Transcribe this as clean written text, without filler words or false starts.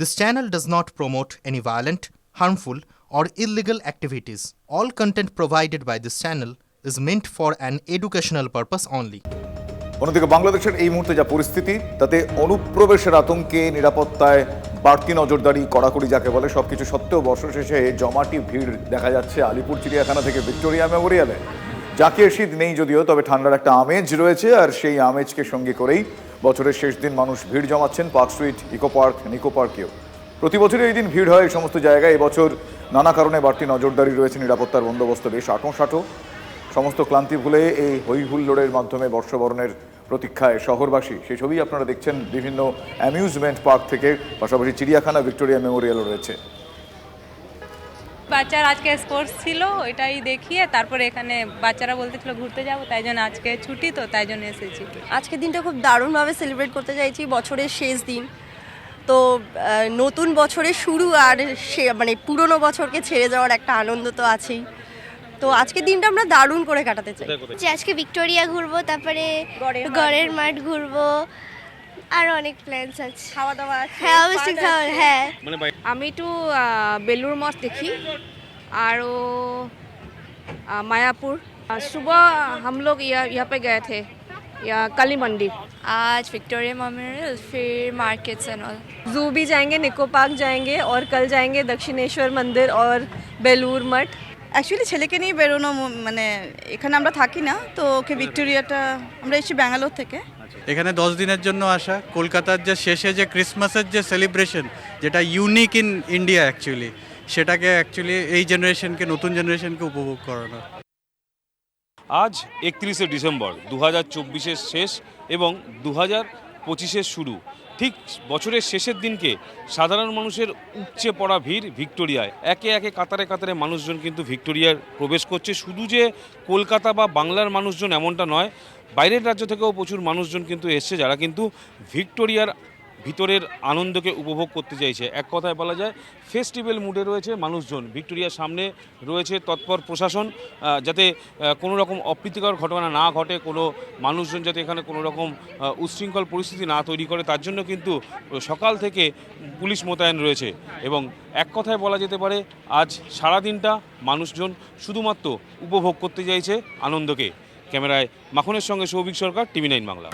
This channel does not promote any violent, harmful, or illegal activities. All content provided by this channel is meant for an educational purpose only. অন্যদিকে বাংলাদেশের এই মুহূর্তে যা পরিস্থিতি তাতে অনুপ্রবেশের আতঙ্কে নিরাপত্তায় বাড়তি নজরদারি কড়াকড়ি যাকে বলে সবকিছু সত্ত্বেও বর্ষ শেষে জমাটি ভিড় দেখা যাচ্ছে আলিপুর চিড়িয়াখানা থেকে ভিক্টোরিয়া মেমোরিয়ালে। জাঁকিয়ে শীত নেই যদিও, তবে ঠান্ডার একটা আমেজ রয়েছে, আর সেই আমেজকে সঙ্গে করেই বছরের শেষ দিন মানুষ ভিড় জমাচ্ছেন পার্ক স্ট্রিট, ইকো পার্ক, নিকো পার্কেও। প্রতি বছরই এই দিন ভিড় হয় এই সমস্ত জায়গায়। এবছর নানা কারণে বাড়তি নজরদারি রয়েছে, নিরাপত্তার বন্দোবস্ত বেশ আঁটো। সমস্ত ক্লান্তি ভুলে এই হই হুল্লোড়ের মাধ্যমে বর্ষবরণের প্রতীক্ষায় শহরবাসী। সেই ছবি আপনারা দেখছেন বিভিন্ন অ্যামিউজমেন্ট পার্ক থেকে, পাশাপাশি চিড়িয়াখানা, ভিক্টোরিয়া মেমোরিয়ালও রয়েছে। বাচ্চার আজকে স্পোর্টস ছিল, ওইটাই দেখিয়ে তারপরে এখানে বাচ্চারা বলতেছিল ঘুরতে যাবো, তাই জন্য আজকে ছুটি, তো তাই জন্য এসেছি। আজকে দিনটা খুব দারুণভাবে সেলিব্রেট করতে চাইছি, বছরের শেষ দিন তো নতুন বছরের শুরু, আর সে মানে পুরনো বছরকে ছেড়ে যাওয়ার একটা আনন্দ তো আছেই। তো আজকের দিনটা আমরা দারুণ করে কাটাতে চাই। যে আজকে ভিক্টোরিয়া ঘুরবো, তারপরে গড়ের মাঠ ঘুরবো, আর অনেক প্ল্যানস আছে। খাওয়া দাওয়া, হ্যাঁ অবশ্যই খাওয়া, হ্যাঁ। আমি একটু বেলুর মঠ দেখি আর मायापुर। सुबह हम लोग यहाँ पे गए थे, या काली मंडी। आज विक्टोरिया मेमोरियल, फिर मार्केट्स एंड ऑल। जू भी जाएंगे, निको पार्क जाएंगे, और कल जाएंगे दक्षिणेश्वर मंदिर और बेलूर मठ। অ্যাকচুয়ালি ছেলেকে নিয়ে বেরোনো, মানে এখানে আমরা থাকি না, তো ওকে ভিক্টোরিয়াটা, আমরা এসেছি ব্যাঙ্গালোর থেকে। এখানে 10 দিনের জন্য আসা। কলকাতার যে শেষে যে ক্রিসমাসের যে সেলিব্রেশন, যেটা ইউনিক ইন ইন্ডিয়া অ্যাকচুয়ালি, সেটাকে অ্যাকচুয়ালি এই জেনারেশনকে, নতুন জেনারেশনকে উপভোগ করানো। আজ 31শে ডিসেম্বর 2024-এর শেষ এবং 2025-এর শুরু। ঠিক বছরের শেষের দিনকে সাধারণ মানুষের উপচে পড়া ভিড় ভিক্টোরিয়ায়। একে একে কাতারে কাতারে মানুষজন কিন্তু ভিক্টোরিয়ার প্রবেশ করছে। শুধু যে কলকাতা বা বাংলার মানুষজন এমনটা নয়, বাইরের রাজ্য থেকেও প্রচুর মানুষজন কিন্তু এসছে, যারা কিন্তু ভিক্টোরিয়ার ভিতরের আনন্দকে উপভোগ করতে চাইছে। এক কথায় বলা যায় ফেস্টিভ্যাল মুডে রয়েছে মানুষজন। ভিক্টোরিয়ার সামনে রয়েছে তৎপর প্রশাসন, যাতে কোনো রকম অপ্রীতিকর ঘটনা না ঘটে, কোনো মানুষজন যাতে এখানে কোনো রকম উচ্ছৃঙ্খল পরিস্থিতি না তৈরি করে, তার জন্য কিন্তু সকাল থেকে পুলিশ মোতায়েন রয়েছে। এবং এক কথায় বলা যেতে পারে আজ সারাদিনটা মানুষজন শুধুমাত্র উপভোগ করতে চাইছে আনন্দকে। ক্যামেরায় মাখনের সঙ্গে সৌভিক সরকার, TV9 বাংলা।